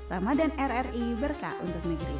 Ramadan RRI Berkah untuk Negeri.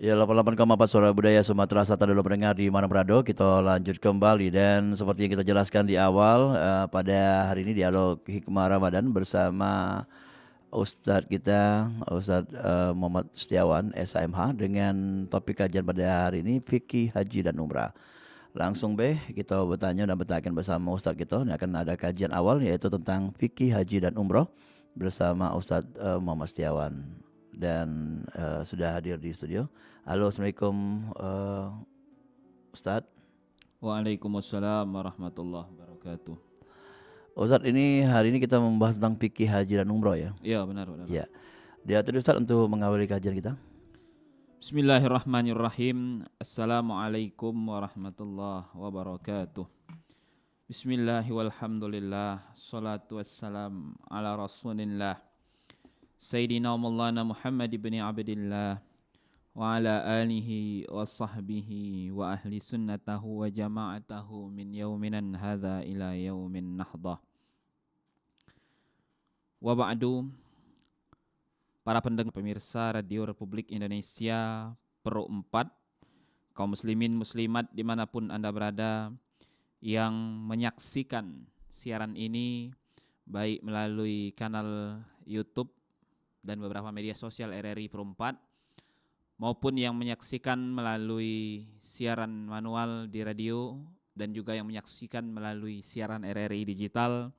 Ya, 88,4 Suara Budaya Sumatera Selatan dulu pendengar di mana berada. Kita lanjut kembali dan seperti yang kita jelaskan di awal, pada hari ini dialog Hikmah Ramadan bersama Ustadz kita, Ustadz Muhammad Setiawan SAMH, dengan topik kajian pada hari ini fikih haji dan umrah. Langsung kita bertanya dan bertanya bersama Ustadz kita. Ini akan ada kajian awal yaitu tentang fikih haji dan umrah bersama Ustadz Muhammad Setiawan, dan sudah hadir di studio. Halo, Assalamualaikum Ustadz. Waalaikumsalam warahmatullahi wabarakatuh. Ustadz, ini hari ini kita membahas tentang fikih haji dan umrah ya. Ya, benar. Ya. Diatur Ustadz untuk mengawali kajian kita. Bismillahirrahmanirrahim. Assalamualaikum warahmatullahi wabarakatuh. Bismillahi walhamdulillah. Salatu wassalam ala rasulillah. Sayyidina Maulana Muhammad ibn Abdillah wa ala alihi wa sahbihi wa ahli sunnatahu wa jama'atahu min yauminan hadha ila yaumin nahdah. Wa ba'du, para pendengar pemirsa Radio Republik Indonesia Pro 4, kaum muslimin muslimat dimanapun Anda berada yang menyaksikan siaran ini baik melalui kanal YouTube dan beberapa media sosial RRI Pro 4 maupun yang menyaksikan melalui siaran manual di radio dan juga yang menyaksikan melalui siaran RRI digital,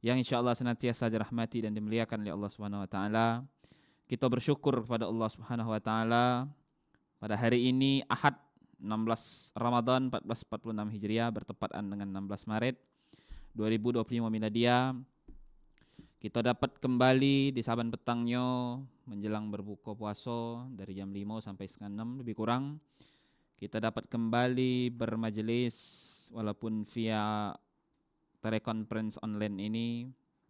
yang insya Allah senantiasa dirahmati dan dimuliakan oleh Allah Subhanahu Wa Taala. Kita bersyukur kepada Allah Subhanahu Wa Taala pada hari ini Ahad 16 Ramadan 1446 Hijriah bertepatan dengan 16 Maret 2025 Miladiah. Kita dapat kembali di saban petangnya menjelang berbuka puasa dari jam 5 sampai setengah 6 lebih kurang. Kita dapat kembali bermajelis walaupun via telekonferensi online ini,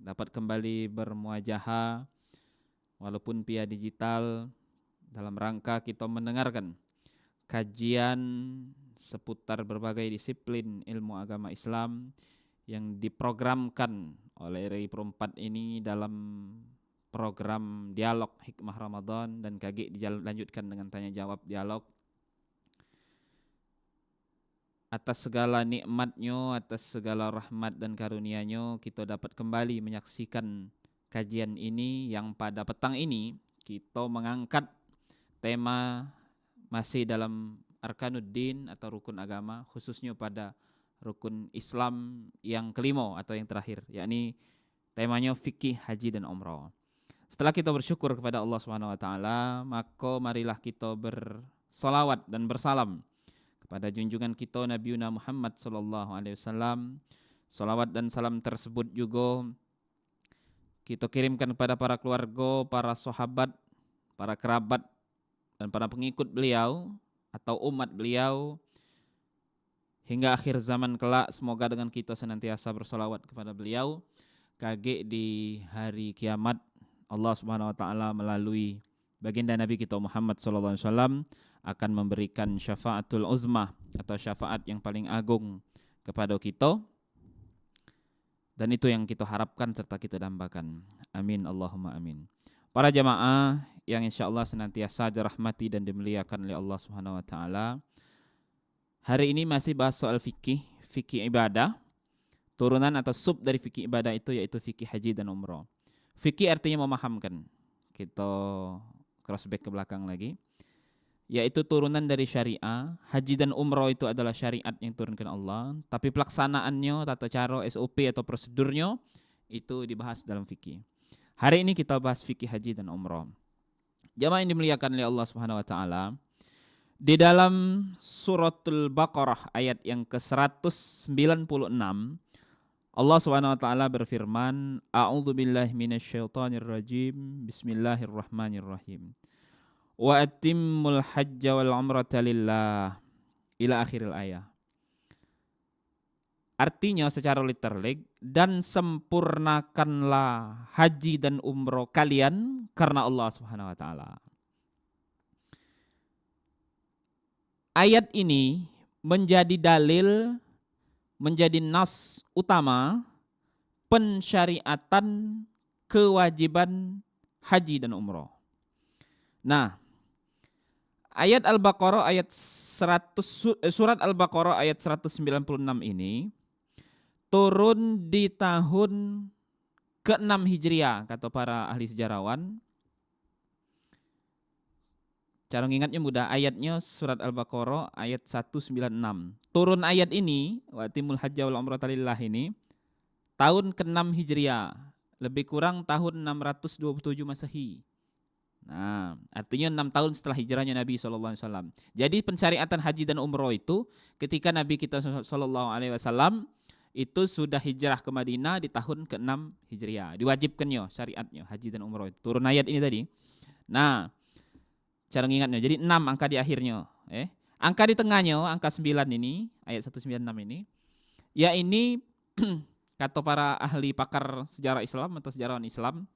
dapat kembali bermuajahah walaupun via digital dalam rangka kita mendengarkan kajian seputar berbagai disiplin ilmu agama Islam yang diprogramkan oleh RRI Pro 4 ini dalam program dialog Hikmah Ramadan, dan KG dilanjutkan dengan tanya jawab dialog. Atas segala nikmatnya, atas segala rahmat dan karunia-Nya, kita dapat kembali menyaksikan kajian ini yang pada petang ini kita mengangkat tema masih dalam Arkanuddin atau rukun agama, khususnya pada rukun Islam yang kelima atau yang terakhir, yakni temanya fikih haji dan umrah. Setelah kita bersyukur kepada Allah Subhanahu Wa Taala, maka marilah kita bersalawat dan bersalam kepada junjungan kita Nabi Muhammad sallallahu alaihi wasallam. Salawat dan salam tersebut juga kita kirimkan kepada para keluarga, para sahabat, para kerabat dan para pengikut beliau atau umat beliau hingga akhir zaman kelak. Semoga dengan kita senantiasa bersolawat kepada beliau. Kage di hari kiamat Allah Subhanahu wa taala melalui baginda Nabi kita Muhammad sallallahu alaihi wasallam akan memberikan syafaatul uzmah atau syafaat yang paling agung kepada kita. Dan itu yang kita harapkan serta kita dambakan. Amin Allahumma amin. Para jamaah yang insyaallah senantiasa dirahmati dan dimuliakan oleh Allah Subhanahu wa taala. Hari ini masih bahas soal fikih ibadah. Turunan atau sub dari fikih ibadah itu yaitu fikih haji dan umrah. Fikih artinya memahamkan. Kita crossback ke belakang lagi. Yaitu turunan dari syariah. Haji dan umrah itu adalah syariat yang turunkan Allah. Tapi pelaksanaannya, tata cara, SOP atau prosedurnya itu dibahas dalam fikih. Hari ini kita bahas fikih haji dan umrah. Jamaah yang dimuliakan oleh Allah Subhanahu wa taala. Di dalam suratul Baqarah ayat yang ke-196 Allah Subhanahu wa taala berfirman, A'udzubillahi minasyaitonirrajim. Bismillahirrahmanirrahim. Wa atimmul hajja wal umrata lillah ila akhiril ayat. Artinya secara literal, dan sempurnakanlah haji dan umroh kalian karena Allah Subhanahu wa taala. Ayat ini menjadi dalil, menjadi nas utama pensyariatan kewajiban haji dan umroh. Nah, ayat Al-Baqarah ayat 100 surat Al-Baqarah ayat 196 ini turun di tahun ke-6 Hijriah kata para ahli sejarawan. Cara mengingatnya mudah, ayatnya surat Al-Baqarah ayat 196. Turun ayat ini, wa timul hajja wal umrata lillah ini, tahun ke-6 Hijriah, lebih kurang tahun 627 Masehi. Nah, artinya 6 tahun setelah hijrahnya Nabi SAW. Jadi pensyariatan haji dan umroh itu ketika Nabi kita SAW itu sudah hijrah ke Madinah di tahun ke-6 Hijriah. Diwajibkannya syariatnya haji dan umroh itu. Turun ayat ini tadi. Nah, cara mengingatnya, jadi 6 angka di akhirnya. Angka di tengahnya, angka 9 ini, ayat 196 ini, ya ini kata para ahli pakar sejarah Islam atau sejarawan Islam,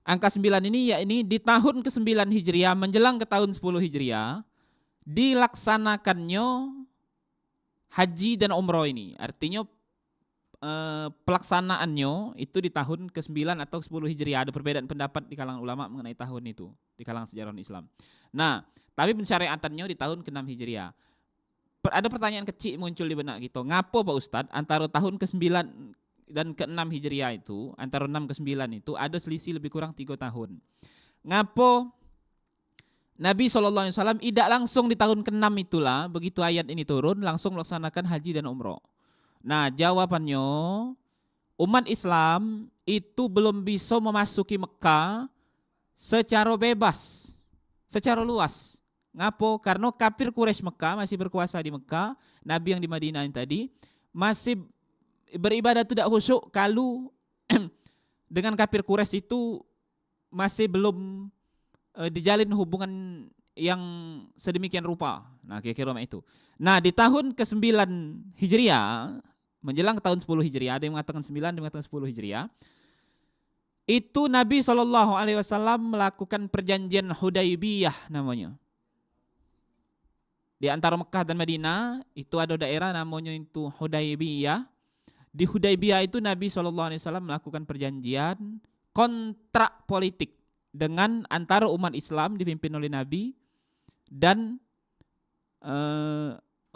angka 9 ini ya ini di tahun ke-9 Hijriah menjelang ke tahun 10 Hijriah dilaksanakannya haji dan umroh ini. Artinya pelaksanaannya itu di tahun ke-9 atau 10 Hijriah. Ada perbedaan pendapat di kalangan ulama mengenai tahun itu, di kalangan sejarawan Islam. Nah, tapi pensyariatannya di tahun ke-6 Hijriah. Ada pertanyaan kecil muncul di benak kita. Ngapo Pak Ustadz antara tahun ke-9 dan ke-6 Hijriah itu, antara 6 ke 9 itu ada selisih lebih kurang 3 tahun. Ngapo Nabi SAW tidak langsung di tahun ke-6 itulah, begitu ayat ini turun, langsung melaksanakan haji dan umroh. Nah, jawabannya, umat Islam itu belum bisa memasuki Mekah secara bebas, secara luas. Ngapo? Karena kafir Quraisy Mekah masih berkuasa di Mekah, Nabi yang di Madinah yang tadi masih beribadah tidak khusyuk kalau dengan kafir Quraisy itu masih belum dijalin hubungan yang sedemikian rupa. Nah, kira-kira itu. Nah, di tahun ke-9 Hijriah, menjelang tahun 10 Hijriah, ada yang mengatakan 9, ada yang mengatakan 10 Hijriah, itu Nabi SAW melakukan perjanjian Hudaybiyah namanya. Di antara Mekah dan Madinah, itu ada daerah namanya itu Hudaybiyah. Di Hudaybiyah itu Nabi SAW melakukan perjanjian kontrak politik dengan antara umat Islam dipimpin oleh Nabi dan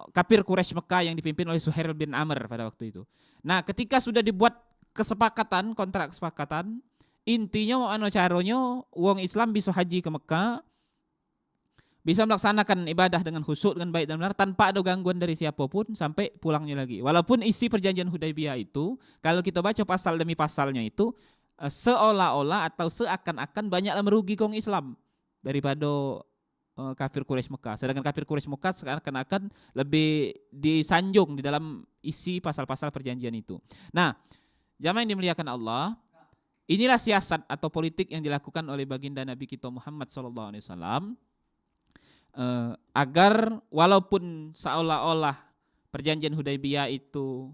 kafir Quraisy Mekah yang dipimpin oleh Suhail bin Amr pada waktu itu. Nah, ketika sudah dibuat kesepakatan, kontrak kesepakatan, intinya anu caranya wong Islam bisa haji ke Mekah, bisa melaksanakan ibadah dengan khusyuk, dengan baik dan benar tanpa ada gangguan dari siapapun sampai pulangnya lagi. Walaupun isi perjanjian Hudaybiyah itu, kalau kita baca pasal demi pasalnya itu seolah-olah atau seakan-akan banyaklah merugi kaum Islam daripada kafir Quraisy Mekah. Sedangkan kafir Quraisy Mekah seakan-akan lebih disanjung di dalam isi pasal-pasal perjanjian itu. Nah, jamaah yang dimuliakan Allah, inilah siasat atau politik yang dilakukan oleh baginda Nabi kita Muhammad SAW, agar walaupun seolah-olah perjanjian Hudaybiyah itu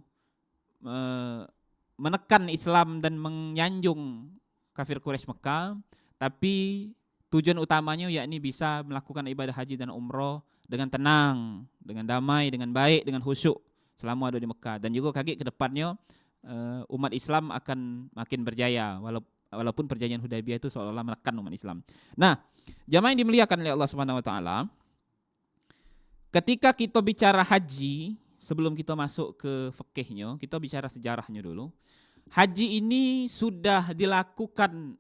menekan Islam dan menyanjung kafir Quraisy Mekah, tapi tujuan utamanya yakni bisa melakukan ibadah haji dan umroh dengan tenang, dengan damai, dengan baik, dengan khusyuk selama ada di Mekah. Dan juga kaki ke depannya umat Islam akan makin berjaya walaupun perjanjian Hudaybiyah itu seolah-olah menekan umat Islam. Nah, jamaah yang dimuliakan oleh Allah Subhanahu wa taala, ketika kita bicara haji, sebelum kita masuk ke fikihnya, kita bicara sejarahnya dulu. Haji ini sudah dilakukan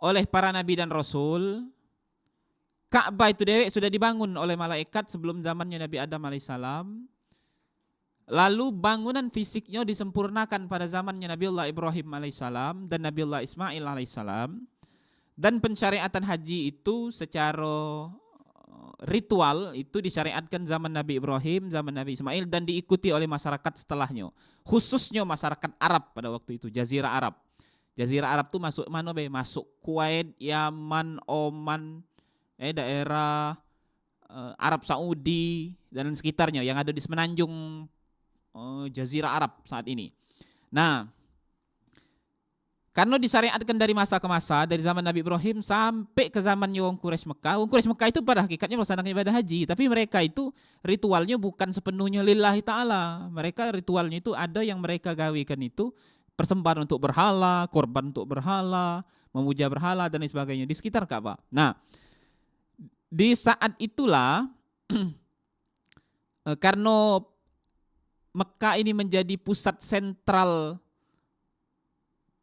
oleh para nabi dan rasul. Ka'bah itu dewek sudah dibangun oleh malaikat sebelum zamannya Nabi Adam alaihissalam. Lalu bangunan fisiknya disempurnakan pada zamannya Nabiullah Ibrahim alaihissalam dan Nabiullah Ismail alaihissalam. Dan pensyariatan haji itu secara ritual itu disyariatkan zaman Nabi Ibrahim, zaman Nabi Ismail, dan diikuti oleh masyarakat setelahnya. Khususnya masyarakat Arab pada waktu itu, Jazirah Arab. Jazirah Arab itu masuk mana be? Masuk Kuwait, Yaman, Oman, daerah Arab Saudi dan sekitarnya yang ada di semenanjung Jazirah Arab saat ini. Nah, karena disyariatkan dari masa ke masa, dari zaman Nabi Ibrahim sampai ke zaman orang Quraisy Mekah. Orang Quraisy Mekah itu pada hakikatnya melaksanakan ibadah haji, tapi mereka itu ritualnya bukan sepenuhnya lillahi ta'ala. Mereka ritualnya itu ada yang mereka gawikan itu persembahan untuk berhala, korban untuk berhala, memuja berhala dan lain sebagainya di sekitar Ka'bah. Nah, di saat itulah karena Mekah ini menjadi pusat sentral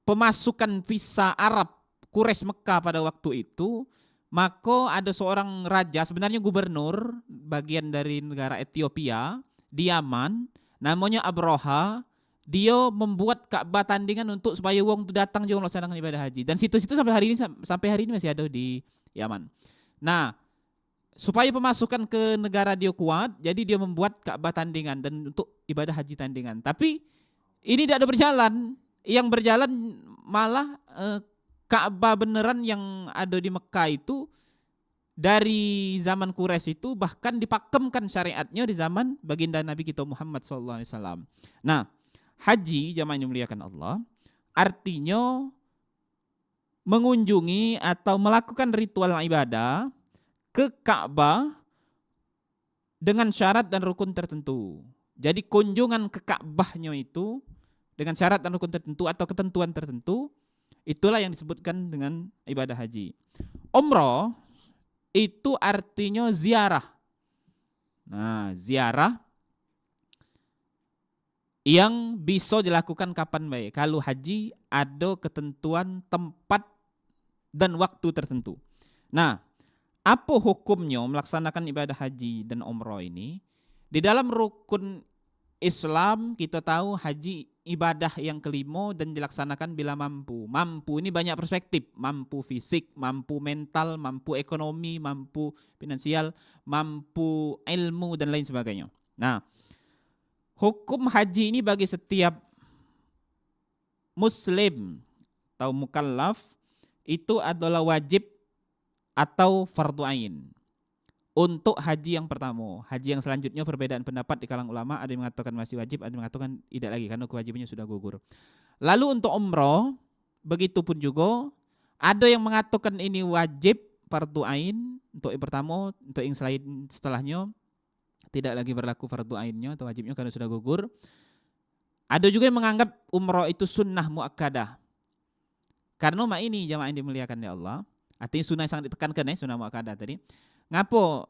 pemasukan visa Arab Quraisy Mekah pada waktu itu, maka ada seorang raja, sebenarnya gubernur bagian dari negara Ethiopia di Yaman, namanya Abroha. Dia membuat Ka'bah tandingan untuk supaya wong itu datang juga melaksanakan ibadah haji. Dan situ-situ sampai hari ini masih ada di Yaman. Nah, supaya pemasukan ke negara dia kuat, jadi dia membuat Ka'bah tandingan dan untuk ibadah haji tandingan. Tapi ini tidak ada berjalan. Yang berjalan malah Ka'bah beneran yang ada di Mekah itu dari zaman Quraisy itu bahkan dipakemkan syariatnya di zaman baginda Nabi kita Muhammad SAW. Nah, haji jamaah yang dimuliakan Allah artinya mengunjungi atau melakukan ritual ibadah ke Ka'bah dengan syarat dan rukun tertentu. Jadi kunjungan ke Ka'bahnya itu dengan syarat dan rukun tertentu atau ketentuan tertentu, itulah yang disebutkan dengan ibadah haji. Umrah itu artinya ziarah. Nah, ziarah yang bisa dilakukan kapan baik. Kalau haji ada ketentuan tempat dan waktu tertentu. Nah, apa hukumnya melaksanakan ibadah haji dan umrah ini? Di dalam rukun Islam kita tahu haji ibadah yang kelima dan dilaksanakan bila mampu. Mampu ini banyak perspektif. Mampu fisik, mampu mental, mampu ekonomi, mampu finansial, mampu ilmu dan lain sebagainya. Nah, hukum haji ini bagi setiap muslim atau mukallaf itu adalah wajib atau fardu ain. Untuk haji yang pertama, haji yang selanjutnya perbedaan pendapat di kalangan ulama, ada yang mengatakan masih wajib, ada yang mengatakan tidak lagi karena kewajibannya sudah gugur. Lalu untuk umrah, begitu pun juga ada yang mengatakan ini wajib fardu ain untuk yang pertama, untuk yang selain setelahnya tidak lagi berlaku fardu ainnya atau wajibnya karena sudah gugur. Ada juga yang menganggap umrah itu sunnah muakkadah. Karena ini jamaah yang dimuliakan oleh Allah, artinya sunnah yang sangat ditekankan sunnah muakkadah tadi. Ngapo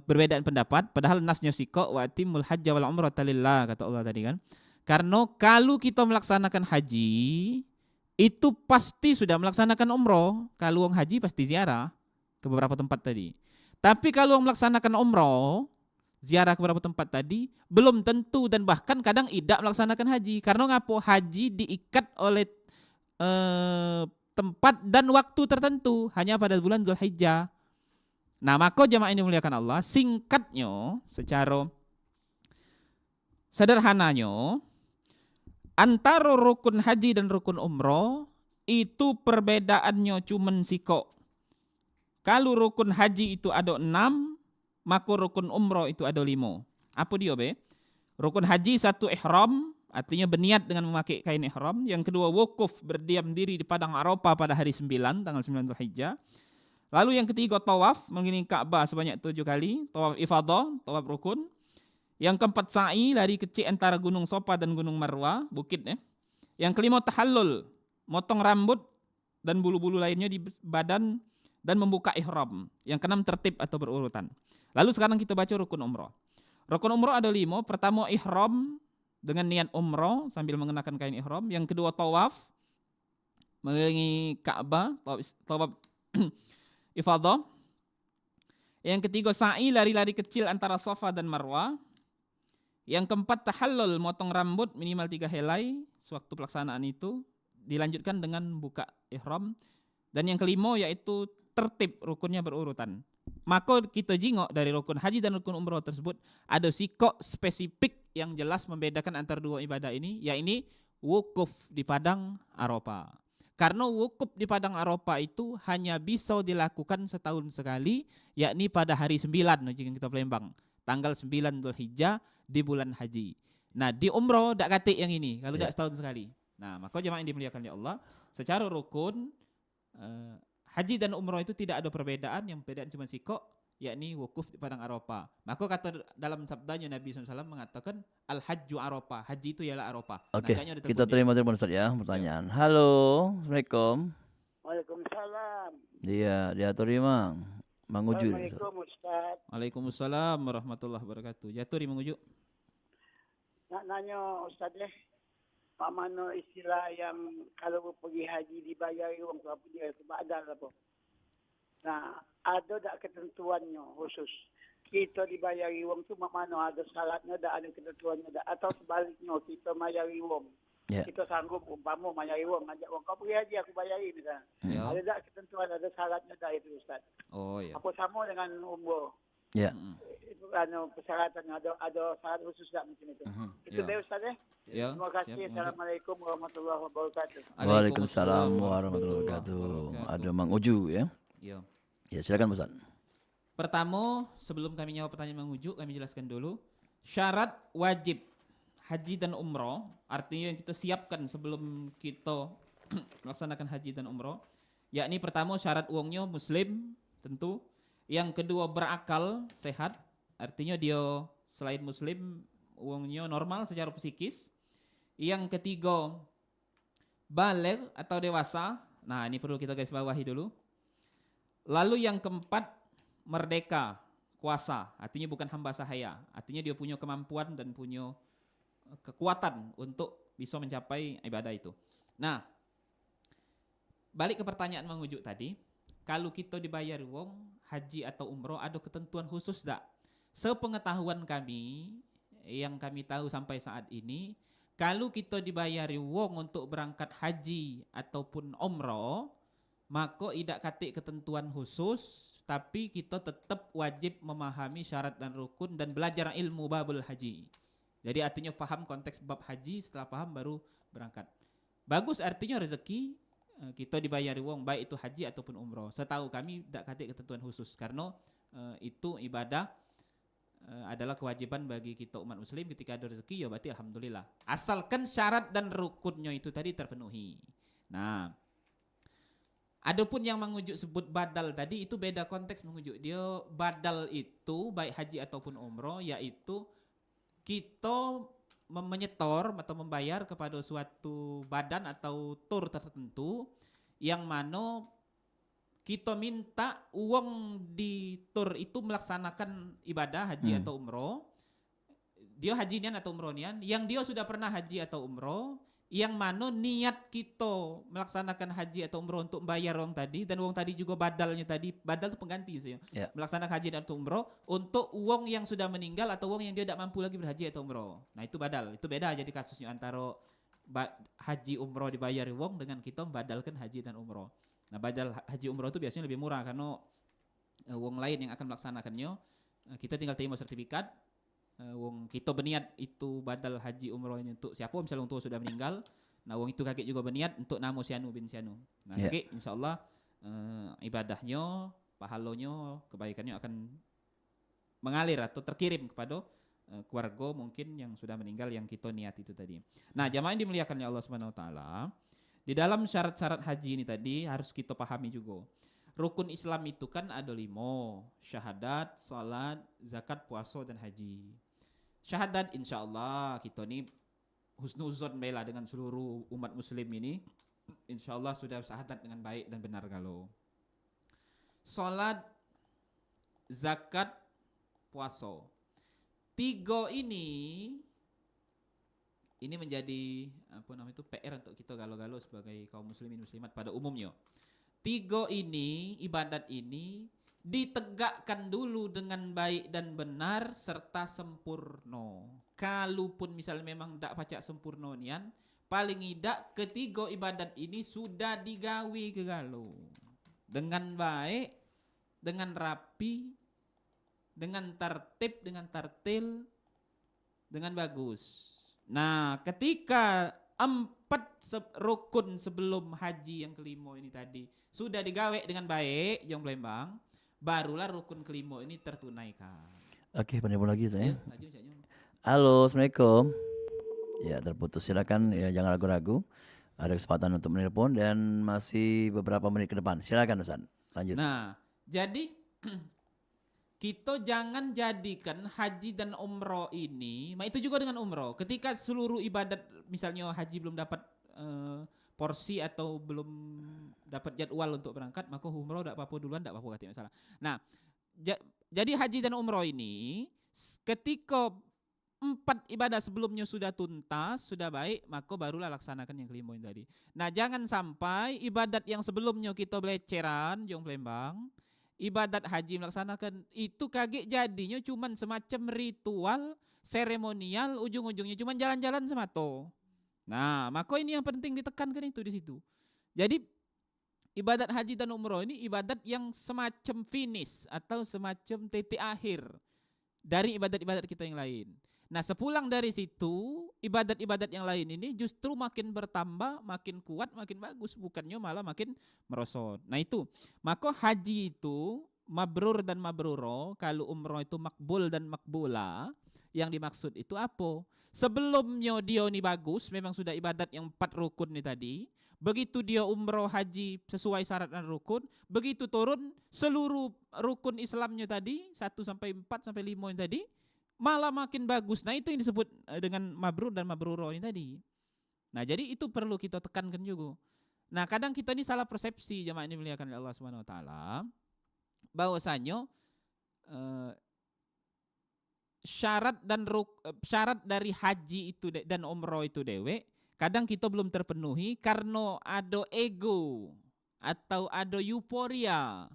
perbedaan pendapat padahal nasnya siko wa atimul hajja wal umrata lillah kata Allah tadi kan. Karena kalau kita melaksanakan haji itu pasti sudah melaksanakan umrah. Kalau orang haji pasti ziarah ke beberapa tempat tadi. Tapi kalau orang melaksanakan umrah, ziarah ke beberapa tempat tadi belum tentu dan bahkan kadang tidak melaksanakan haji. Karena ngapo haji diikat oleh tempat dan waktu tertentu hanya pada bulan Dzulhijjah. Nah, maka jamaah ini dimuliakan Allah, singkatnya secara sederhananya Antara rukun haji dan rukun umroh itu perbedaannya cuman siko. Kalau rukun haji itu ada 6, maka rukun umroh itu ada 5. Apa dia be? Rukun haji satu ihram, artinya berniat dengan memakai kain ihram. Yang kedua wukuf, berdiam diri di padang Arafah pada hari 9, tanggal 9 Dzulhijjah. Lalu yang ketiga tawaf, mengelilingi Ka'bah sebanyak 7 kali, tawaf ifadah, tawaf rukun. Yang keempat sa'i, lari kecil antara Gunung Safa dan Gunung Marwah, bukit ya. Yang kelima tahallul, motong rambut dan bulu-bulu lainnya di badan dan membuka ihram. Yang keenam tertib atau berurutan. Lalu sekarang kita baca rukun umroh. Rukun umroh ada 5. Pertama ihram dengan niat umroh sambil mengenakan kain ihram. Yang kedua tawaf mengelilingi Ka'bah, tawaf ifadah. Yang ketiga sa'i, lari-lari kecil antara Safa dan Marwah. Yang keempat tahallul, motong rambut minimal 3 helai sewaktu pelaksanaan itu, dilanjutkan dengan buka ihram. Dan yang kelima yaitu tertib, rukunnya berurutan. Maka kita jingok dari rukun haji dan rukun umroh tersebut ada sikok spesifik yang jelas membedakan antara dua ibadah ini, yaitu wukuf di padang Arafah. Karena wukuf di padang Arafah itu hanya bisa dilakukan setahun sekali, yakni pada hari 9 jika kita Palembang, tanggal 9 Dzulhijjah di bulan haji. Nah, di umroh tak katik yang ini kalau tak setahun sekali. Nah, maka jemaah yang dimuliakan oleh Allah, secara rukun haji dan umroh itu tidak ada perbedaan, yang perbedaan cuma sikok, yakni wukuf di padang Arafah. Maka kata dalam sabdanya Nabi SAW mengatakan al-hajju Arafah, haji itu ialah Arafah. Oke, Nah, kita terima telepon Ustaz ya, pertanyaan. Halo, Assalamualaikum. Waalaikumsalam. Dia diatur Mang. Manguju. Assalamualaikum Ustaz. Waalaikumsalam warahmatullahi wabarakatuh. Jatuh mengujuk. Nak nanya Ustaz Pak mana istilah yang kalau pergi haji dibayar uang tu apa dia? Badal apa? Nah, ada tak ketentuannya khusus? Kita dibayar uang tu mak mana ada syaratnya, tak ada ketentuannya tak? Atau sebaliknya kita bayar uang? Ya. Kita sanggup umpama bayar uang, ajak uang kau pergi haji aku bayari misalnya. Ya. Ada tak ketentuan, ada syaratnya tak itu Ustaz? Oh ya. Apa sama dengan umroh? Ya. Itu persyaratannya ada syarat khusus tak macam itu? Itu Ya. dia Ustaz Ya. Terima kasih. Siap, Assalamualaikum warahmatullahi wabarakatuh. Waalaikumsalam warahmatullahi wabarakatuh. Ada Mang Uju ya. Ya. Ya, silakan Ustaz. Pertama, sebelum kami jawab pertanyaan Mang Ujuk, kami jelaskan dulu syarat wajib haji dan umroh, artinya yang kita siapkan sebelum kita melaksanakan haji dan umroh, yakni pertama syarat uangnya muslim tentu, yang kedua berakal sehat, artinya dia selain muslim uangnya normal secara psikis, yang ketiga baligh atau dewasa, nah ini perlu kita garis bawahi dulu, lalu yang keempat merdeka kuasa, artinya bukan hamba sahaya, artinya dia punya kemampuan dan punya kekuatan untuk bisa mencapai ibadah itu. Nah, balik ke pertanyaan Mang Ujuk tadi, kalau kita dibayar uang haji atau umroh ada ketentuan khusus tak? Sepengetahuan kami, yang kami tahu sampai saat ini, kalau kita dibayari uang untuk berangkat haji ataupun umroh, maka tidak katik ketentuan khusus, tapi kita tetap wajib memahami syarat dan rukun dan belajar ilmu babul haji. Jadi artinya faham konteks bab haji, setelah faham baru berangkat. Bagus artinya rezeki, kita dibayari uang baik itu haji ataupun umroh. Setahu kami tidak katik ketentuan khusus karena itu ibadah adalah kewajiban bagi kita umat muslim, ketika ada rezeki ya berarti alhamdulillah. Asalkan syarat dan rukunnya itu tadi terpenuhi. Nah, adapun yang mengujuk sebut badal tadi itu beda konteks mengujuk. Dia badal itu baik haji ataupun umroh, yaitu kita menyetor atau membayar kepada suatu badan atau tur tertentu yang mana kita minta uang di tur itu melaksanakan ibadah haji atau umroh. Dia haji nian atau umroh nian, yang dia sudah pernah haji atau umroh, yang mana niat kita melaksanakan haji atau umroh untuk membayar uang tadi, dan uang tadi juga badalnya tadi, badal itu pengganti ya. Melaksanakan haji atau umroh untuk uang yang sudah meninggal atau uang yang dia tidak mampu lagi berhaji atau umroh. Nah itu badal, itu beda jadi kasusnya antara haji umroh dibayar uang dengan kita membadalkan haji dan umroh. Nah badal haji umroh itu biasanya lebih murah karena uang lain yang akan melaksanakannya kita tinggal terima sertifikat, wong kita berniat itu badal haji umroh ini untuk siapa, misalnya wong tua sudah meninggal, nah wong itu kakek juga berniat untuk nama sianu bin sianu. Nah Ya. kakek insyaallah ibadahnya, pahalanya, kebaikannya akan mengalir atau terkirim kepada keluarga mungkin yang sudah meninggal yang kita niat itu tadi. Nah, jamaah yang dimuliakan oleh Allah Subhanahu wa taala, di dalam syarat-syarat haji ini tadi harus kita pahami juga. Rukun Islam itu kan ada 5, syahadat, salat, zakat, puasa dan haji. Syahadat insyaallah kita ni husnuzon bela dengan seluruh umat muslim ini, insyaallah sudah syahadat dengan baik dan benar kalau. Salat, zakat, puasa. 3 ini menjadi PR untuk kita galo-galo sebagai kaum muslimin muslimat pada umumnya. 3 ini, ibadat ini ditegakkan dulu dengan baik dan benar serta sempurna. Kalaupun misal memang tak pacak sempurna nian, paling tidak ketiga ibadat ini sudah digawi ke galo dengan baik, dengan rapi, dengan tertib, dengan tartil, dengan bagus. Nah, ketika 4 rukun sebelum haji yang kelima ini tadi sudah digawe dengan baik, Jong Palembang, barulah rukun kelima ini tertunaikan. Oke, penelpon lagi saya. Laju, Cak Nyong. Halo, Assalamualaikum. Ya, terputus. Silakan ya, jangan ragu-ragu. Ada kesempatan untuk menelpon dan masih beberapa menit ke depan. Silakan Ustaz. Lanjut. Nah, jadi kita jangan jadikan haji dan umroh ini, itu juga dengan umroh. Ketika seluruh ibadat, misalnya haji belum dapat porsi atau belum dapat jadwal untuk berangkat, maka umroh tidak apa-apa duluan, tidak apa-apa katanya masalah. Nah, jadi haji dan umroh ini ketika 4 ibadah sebelumnya sudah tuntas, sudah baik, maka barulah laksanakan yang kelima ini tadi. Nah, jangan sampai ibadat yang sebelumnya kita beleceran, Jong Palembang, ibadat haji melaksanakan itu kaget jadinya cuman semacam ritual seremonial, ujung-ujungnya cuman jalan-jalan semata. Nah, maka ini yang penting ditekankan itu di situ. Jadi ibadat haji dan umroh ini ibadat yang semacam finish atau semacam titik akhir dari ibadat-ibadat kita yang lain. Nah, sepulang dari situ, ibadat-ibadat yang lain ini justru makin bertambah, makin kuat, makin bagus, bukannya malah makin merosot. Nah itu, maka haji itu mabrur dan mabruro, kalau umroh itu makbul dan makbula, yang dimaksud itu apa? Sebelumnya dia ini bagus, memang sudah ibadat yang 4 rukun ini tadi, begitu dia umroh haji sesuai syarat dan rukun, begitu turun seluruh rukun Islamnya tadi, 1 sampai 4 sampai 5 ini tadi, malah makin bagus. Nah itu yang disebut dengan mabrur dan mabruro ini tadi. Nah jadi itu perlu kita tekankan juga. Nah kadang kita ini salah persepsi, jemaah ini muliakan oleh Allah Subhanahu Wa Taala, bahwasanya syarat dari haji itu dan umroh itu dewe, kadang kita belum terpenuhi karena ada ego atau ada euforia.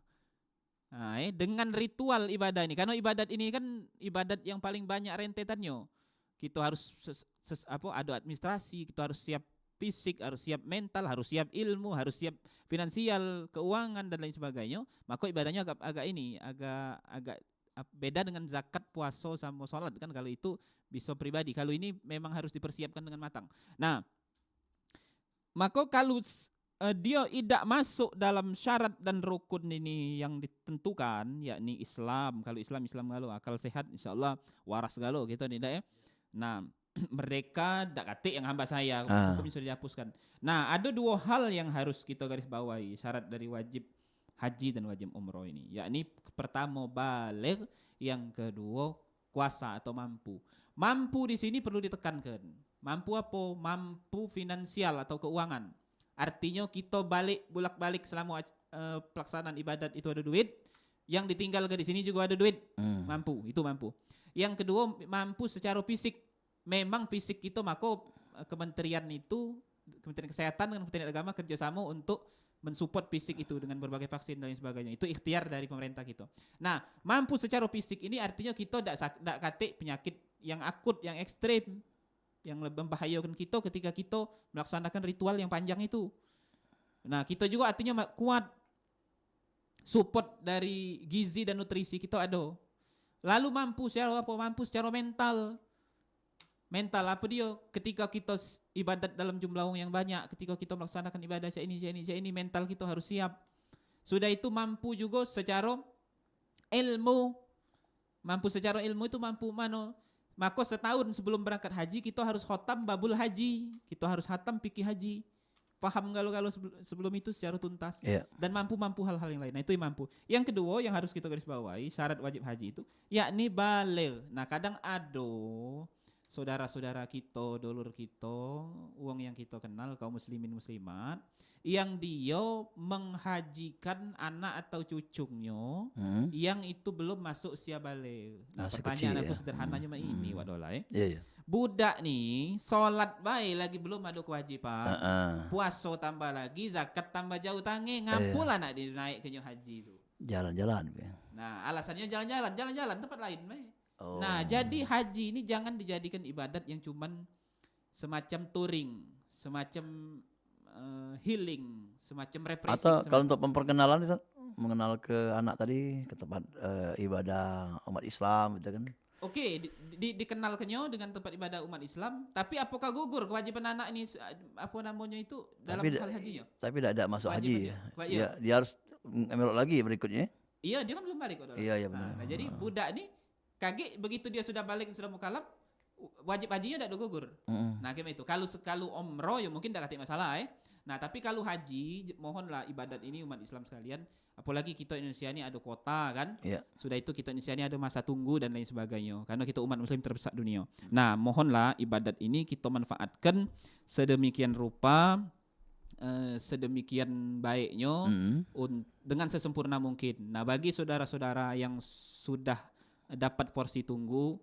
Nah, dengan ritual ibadah ini, karena ibadat ini kan ibadat yang paling banyak rentetannya. Kita harus ada administrasi, kita harus siap fisik, harus siap mental, harus siap ilmu, harus siap finansial, keuangan dan lain sebagainya. Maka ibadahnya agak beda dengan zakat, puasa sama sholat kan, kalau itu bisa pribadi. Kalau ini memang harus dipersiapkan dengan matang. Nah, maka kalau dia tidak masuk dalam syarat dan rukun ini yang ditentukan, yakni Islam. Kalau Islam kalau akal sehat, insyaallah waras galo gitu tidak ya. Nah, mereka tak kata yang hamba saya, hukum sudah dihapuskan. Nah, ada 2 hal yang harus kita garis bawahi syarat dari wajib haji dan wajib umroh ini, yakni pertama baligh, yang kedua kuasa atau mampu. Mampu di sini perlu ditekankan. Mampu apa? Mampu finansial atau keuangan. Artinya kita bolak-balik selama pelaksanaan ibadat itu ada duit, yang ditinggalkan di sini juga ada duit. Mampu, itu mampu. Yang kedua mampu secara fisik. Memang fisik kita, maka kementerian kesehatan dengan Kementerian Agama kerjasama untuk mensupport fisik itu dengan berbagai vaksin dan lain sebagainya. Itu ikhtiar dari pemerintah kita. Nah, mampu secara fisik ini artinya kita tidak kate penyakit yang akut, yang ekstrim, yang lebih membahayakan kita ketika kita melaksanakan ritual yang panjang itu. Nah, kita juga artinya kuat, support dari gizi dan nutrisi kita ada. Lalu mampu secara apa? Mampu secara mental. Mental apa dia? Ketika kita ibadat dalam jumlah orang yang banyak, ketika kita melaksanakan ibadah saya ini, mental kita harus siap. Sudah itu mampu juga secara ilmu. Mampu secara ilmu itu mampu mana? Maka setahun sebelum berangkat haji kita harus khatam babul haji. Kita harus khatam fikih haji. Paham kalau sebelum itu secara tuntas. Iya. Dan mampu hal-hal yang lain. Nah, itu yang mampu. Yang kedua yang harus kita garis bawahi, syarat wajib haji itu yakni baligh. Nah, kadang ada saudara-saudara kita, dulur kita, uang yang kita kenal kaum muslimin muslimat yang dia menghajikan anak atau cucunya yang itu belum masuk usia baligh. Nah, Masih pertanyaan kecil aku ya. sederhananya mah ini wadola. Iya. Budak nih sholat baik lagi belum ada kewajiban. Heeh. Puasa tambah lagi, zakat tambah jauh tangi, ngapulah nak dinaik ke haji itu. Jalan-jalan. Nah, alasannya jalan-jalan tempat lain. Oh. Nah, jadi haji ini jangan dijadikan ibadat yang cuman semacam touring, semacam healing, semacam refreshing. Atau kalau untuk memperkenalan, Ustaz, mengenal ke anak tadi ke tempat ibadah umat Islam gitu kan. Oke, dikenalkannya dengan tempat ibadah umat Islam, tapi apakah gugur kewajiban anak ini apa namanya itu dalam Tapi hal hajinya? Tapi tidak ada masuk haji ya. Kewajibannya. Iya, dia harus emelok lagi berikutnya. Iya, dia kan belum balik. Iya, benar. Nah, jadi budak ini kaget begitu dia sudah balik sudah mukallaf, wajib hajinya tidak gugur. Nah, kayak itu. Kalau umroh ya mungkin tidak ada masalah. Nah, tapi kalau haji, mohonlah ibadat ini umat Islam sekalian. Apalagi kita Indonesia ini ada kota kan. Iya. Sudah itu kita Indonesia ini ada masa tunggu dan lain sebagainya. Karena kita umat Muslim terbesar dunia. Nah, mohonlah ibadat ini kita manfaatkan sedemikian rupa, sedemikian baiknya dengan sesempurna mungkin. Nah, bagi saudara-saudara yang sudah dapat porsi tunggu,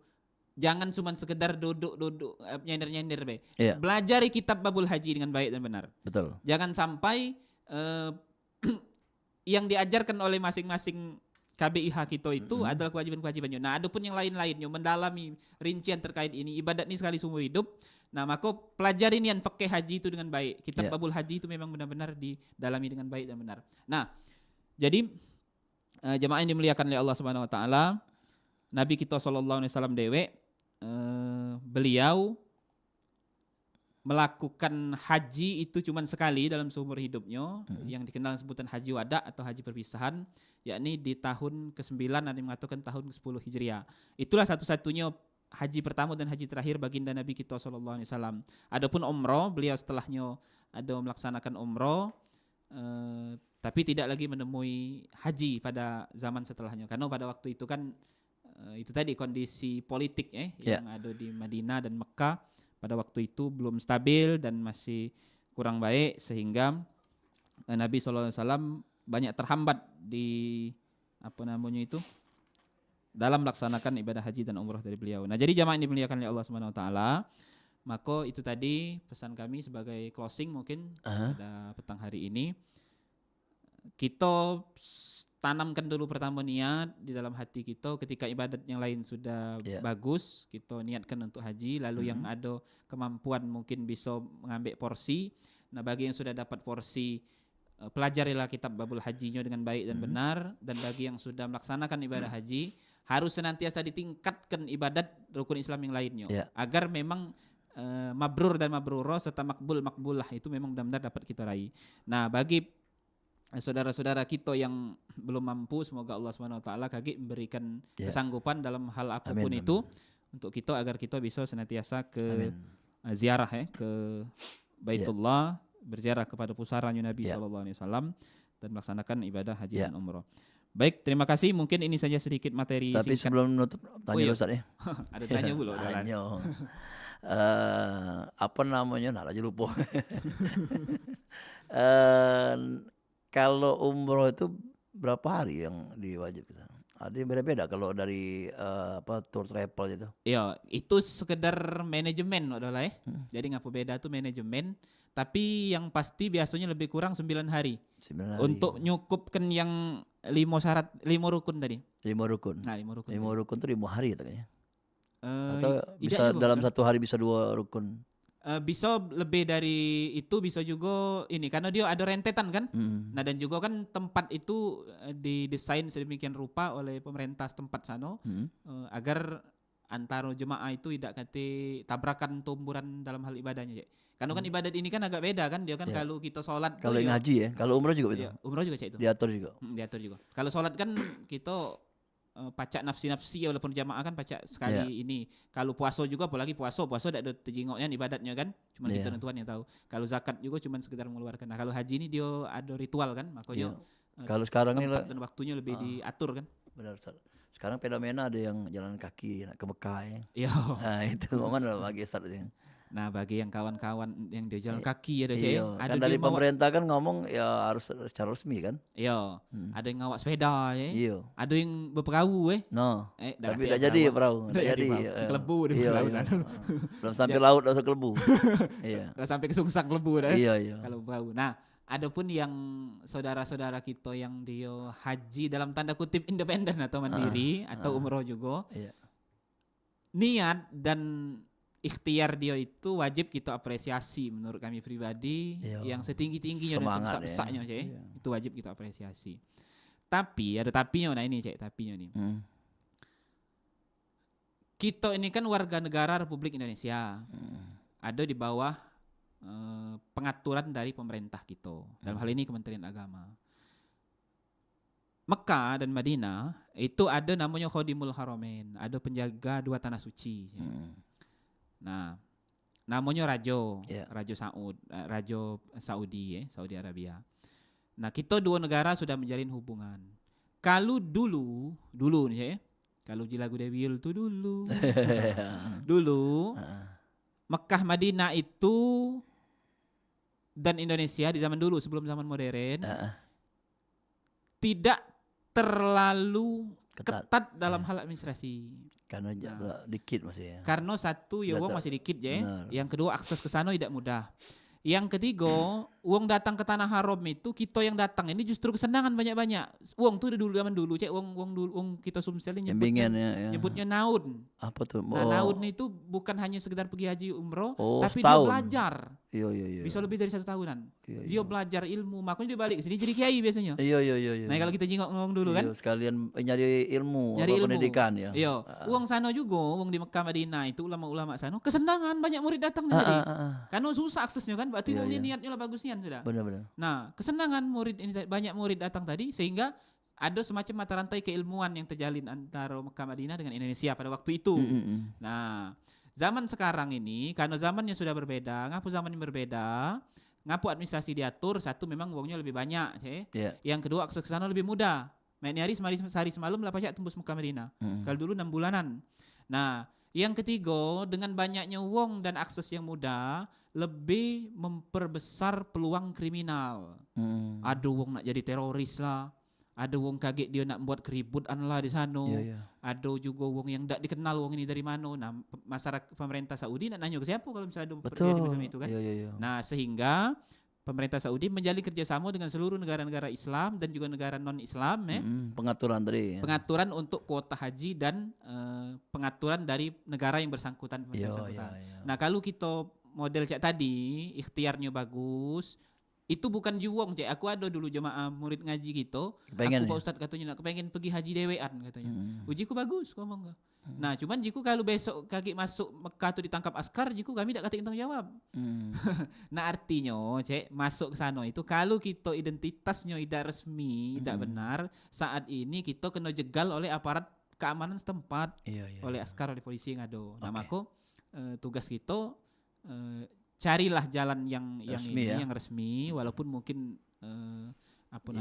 jangan cuma sekedar duduk nyender-nyender be. Iya. Belajari kitab babul haji dengan baik dan benar. Betul. Jangan sampai yang diajarkan oleh masing-masing KBIH kita itu adalah kewajiban-kewajibannya. Nah, adapun yang lain-lainnya mendalami rincian terkait ini, ibadat ini sekali seumur hidup. Nah, maka pelajari nian fikih haji itu dengan baik. Kitab babul haji itu memang benar-benar didalami dengan baik dan benar. Nah, jadi jemaah yang dimuliakan oleh Allah Subhanahu wa taala, Nabi kita sallallahu alaihi wasallam dewe beliau melakukan haji itu cuma sekali dalam seumur hidupnya, yang dikenal sebutan haji wada atau haji perpisahan, yakni di tahun ke-9, ada yang mengatakan tahun ke-10 Hijriah. Itulah satu-satunya haji pertama dan haji terakhir baginda Nabi kita sallallahu alaihi wasallam. Adapun umroh, beliau setelahnya ada melaksanakan umroh, tapi tidak lagi menemui haji pada zaman setelahnya, karena pada waktu itu kan itu tadi kondisi politik yang ada di Madinah dan Mekah pada waktu itu belum stabil dan masih kurang baik, sehingga Nabi SAW banyak terhambat di dalam melaksanakan ibadah haji dan umrah dari beliau. Nah, jadi jamaah yang dimuliakan oleh Allah Subhanahu wa taala, maka itu tadi pesan kami sebagai closing mungkin pada petang hari ini. Kita tanamkan dulu pertama niat di dalam hati kita. Ketika ibadat yang lain sudah bagus, kita niatkan untuk haji. Lalu yang ada kemampuan mungkin bisa mengambil porsi. Nah, bagi yang sudah dapat porsi, pelajarilah kitab babul hajinya dengan baik dan benar. Dan bagi yang sudah melaksanakan ibadah haji, harus senantiasa ditingkatkan ibadat rukun Islam yang lainnya, agar memang mabrur dan mabrurah serta makbulah itu memang benar-benar dapat kita raih. Nah, bagi saudara-saudara kita yang belum mampu, semoga Allah Subhanahu wa taala memberikan kesanggupan dalam hal apapun itu untuk kita, agar kita bisa senantiasa ke ziarah ke Baitullah, berziarah kepada pusaranya Nabi sallallahu alaihi wasallam dan melaksanakan ibadah haji dan umrah. Baik, terima kasih. Mungkin ini saja sedikit materi Tapi singkat. sebelum menutup, tanya Ustaz ya. Ada tanya dulu. Tanya. Apa namanya? Nah, aja lupa. Kalau umroh itu berapa hari yang diwajibkan? Ada yang beda-beda kalau dari tour travel itu. Iya, itu sekedar manajemen adalah Jadi ngapa beda tuh manajemen, tapi yang pasti biasanya lebih kurang 9 hari. 9 hari. Untuk nyukupkan yang 5 rukun tadi. 5 rukun. Nah, 5 rukun. 5 rukun itu 5 hari katanya. Atau tidak bisa juga, dalam kan? 1 hari bisa 2 rukun. Bisa lebih dari itu, bisa juga ini karena dia ada rentetan kan. Nah dan juga kan tempat itu didesain sedemikian rupa oleh pemerintah setempat sana agar antara jemaah itu tidak kate tabrakan tumburan dalam hal ibadahnya. Karena kan ibadat ini kan agak beda kan, dia kan Ya. kalau kita sholat Kalau tuh yang haji ya, kalau umroh juga begitu. ya, umroh juga cek itu. Diatur juga. Diatur juga. Kalau sholat kan kita pacak nafsi-nafsi ya, walaupun jamaah kan pacak sekali ini. Kalau puasa juga apalagi puasa tidak ada terjingoknya ibadatnya kan. Cuma kita tentuan yang tahu. Kalau zakat juga cuma sekedar mengeluarkan. Nah, kalau haji ini dia ada ritual kan, makanya Kalau sekarang ini tempat dan waktunya lebih diatur kan. benar Ustaz. Sekarang fenomena ada yang jalan kaki nak ke Mekah ya. Iya. Nah, itu ngomong bagi Ustaz itu. Nah, bagi yang kawan-kawan yang dia jalan kaki ada Iya, ada kan dari dia bawa, pemerintah kan ngomong ya harus secara resmi kan. iya, ada yang ngawak sepeda ya. Iya. Ada yang berperahu No. dah Tapi kata udah yang jadi ya perahu. perahu. Udah Udah jadi jadi. perahu. Ke Kelebu di Iya, laut iya. kan. Belum sampai laut udah kelebu. Iya. Nggak sampai ke Sungsang Kelebu dah. Iya, iya. Kalau perahu. Nah, adapun yang saudara-saudara kita yang dia haji dalam tanda kutip independen atau mandiri atau umroh juga, Iya. niat dan ikhtiar dia itu wajib kita apresiasi menurut kami pribadi. Iya. Yang setinggi-tingginya dan Semangat sebesak-besaknya, Cek. Iya. Itu wajib kita apresiasi. Tapi ada tapinya, nah ini Cek, tapinya nih. Kita ini kan warga negara Republik Indonesia. Ada di bawah pengaturan dari pemerintah kita. Dalam hal ini Kementerian Agama. Mekah dan Madinah itu ada namanya Khodimul Haramain, ada penjaga dua tanah suci. Nah, namanya Rajo Saudi ya, Saudi Arabia. Nah, kita dua negara sudah menjalin hubungan. Kalau dulu nih ya, kalau di lagu Dewiul itu dulu Mekah Madinah itu dan Indonesia di zaman dulu sebelum zaman modern tidak terlalu ketat dalam hal administrasi. Karena dikit masih ya. Karena satu ya uang masih dikit ya. Benar. Yang kedua akses ke sana tidak mudah. Yang ketiga, uang datang ke tanah haram itu kita yang datang ini justru kesenangan banyak-banyak. Uang tuh dulu zaman dulu cek uang kita Sumsel ini nyebutnya naun. Apa tuh? Nah, naun itu bukan hanya sekedar pergi haji umroh, tapi setahun. dia belajar. Iya. Bisa lebih dari 1 tahunan. Iya. Dia belajar ilmu, makanya dia balik ke sini jadi kiai biasanya. Iya. Nah, kalau kita ngomong dulu kan. Sekalian nyari ilmu, Nyari ilmu. pendidikan ya. Iya. Uang sana juga, uang di Mekah Madinah itu ulama-ulama sana kesenangan banyak murid datang tadi. Karena susah aksesnya kan, berarti uang ini niatnya lah bagusnya sudah. Benar. Nah, kesenangan murid ini banyak murid datang tadi sehingga ada semacam mata rantai keilmuan yang terjalin antara Mekah Madinah dengan Indonesia pada waktu itu. Nah, zaman sekarang ini karena zamannya sudah berbeda, ngapu zaman yang berbeda, ngapu administrasi diatur, satu memang uangnya lebih banyak, yang kedua akses ke sana lebih mudah. Main hari sehari semalam lah pajak tembus Mekah Madinah. Kalau dulu 6 bulanan. Nah, yang ketiga dengan banyaknya uang dan akses yang mudah lebih memperbesar peluang kriminal. Ada uang nak jadi teroris lah. Ada wong kaget dia nak buat keributan lah di sana. Ada juga wong yang tak dikenal wong ini dari mana. Nah, masyarakat pemerintah Saudi nak nanya ke siapa kalau misalnya ada terjadi macam itu kan. Nah, sehingga pemerintah Saudi menjalin kerjasama dengan seluruh negara-negara Islam dan juga negara non-Islam pengaturan tadi. Pengaturan untuk kuota haji dan pengaturan dari negara yang bersangkutan. Nah, kalau kita model cek tadi ikhtiarnya bagus, itu bukan juwong cek. Aku ada dulu jemaah murid ngaji gitu. Aku Pak Ustadz katanya nak kepengen pergi haji dewean katanya. Ujiku bagus ngomong. Nah, cuman jiku kalau besok kaki masuk Mekah tuh ditangkap askar, jiku kami tidak kata tanggung jawab. Nah, artinya cek masuk ke sana itu kalau kita identitasnya tidak resmi, tidak benar, saat ini kita kena jegal oleh aparat keamanan setempat, oleh askar, oleh polisi yang ada. Nah, maka tugas kita carilah jalan yang resmi, yang resmi, walaupun mungkin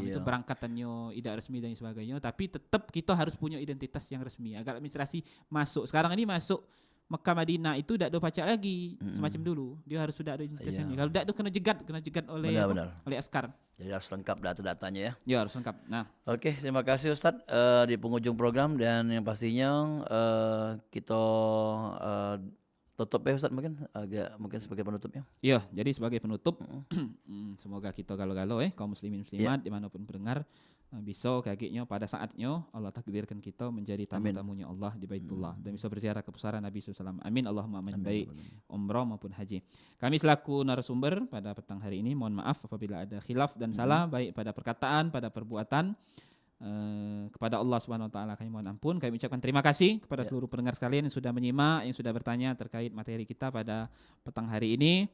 itu berangkatannya tidak resmi dan sebagainya, tapi tetap kita harus punya identitas yang resmi agar administrasi masuk. Sekarang ini masuk Mekah Madinah itu tidak ada pajak lagi semacam dulu. Dia harus sudah ada identitas resmi. Kalau tidak itu kena jegat oleh oleh askar. Jadi harus lengkap data-datanya ya. Ya, harus lengkap. Nah, oke, terima kasih Ustadz di penghujung program dan yang pastinya kita tutup ya Ustadz mungkin sebagai penutupnya. Iya, jadi sebagai penutup semoga kita galau-galau kaum muslimin muslimat dimanapun pendengar Besok kagetnya pada saatnya Allah takdirkan kita menjadi Amin. tamu-tamunya Allah di Baitullah dan bisa berziarah ke pusara Nabi SAW. Amin Allahumma amin. Baik umrah maupun haji. Kami selaku narasumber pada petang hari ini mohon maaf apabila ada khilaf dan salah baik pada perkataan, pada perbuatan. Kepada Allah Subhanahu wa taala kami mohon ampun. Kami ucapkan terima kasih kepada seluruh pendengar sekalian yang sudah menyimak, yang sudah bertanya terkait materi kita pada petang hari ini.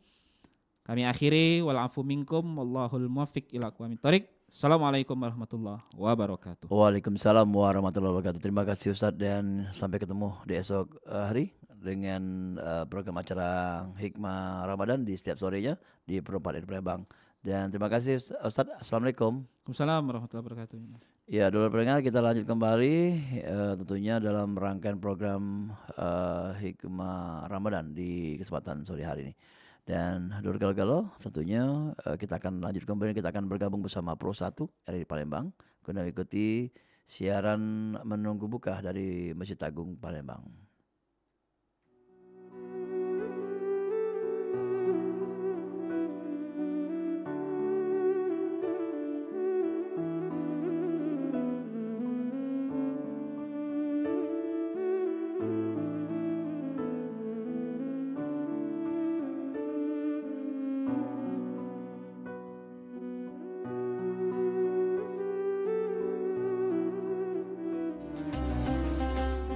Kami akhiri wal afu minkum wallahul muwaffiq ila aqwamit thoriq. Assalamualaikum warahmatullahi wabarakatuh. Waalaikumsalam warahmatullahi wabarakatuh. Terima kasih Ustadz dan sampai ketemu di esok hari dengan program acara Hikmah Ramadan di setiap sorenya di Perempat RI Palembang. Dan terima kasih Ustadz. Assalamualaikum. Waalaikumsalam warahmatullahi wabarakatuh. Ya, dulu pendengar kita lanjut kembali tentunya dalam rangkaian program Hikmah Ramadan di kesempatan sore hari ini. Dan dulu kalau tentunya kita akan lanjut kembali, kita akan bergabung bersama Pro 1 RI Palembang guna mengikuti siaran menunggu buka dari Masjid Agung Palembang.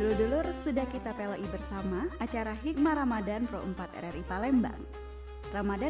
Dulur-dulur, sudah kita pelai bersama acara Hikmah Ramadan Pro 4 RRI Palembang. Ramadan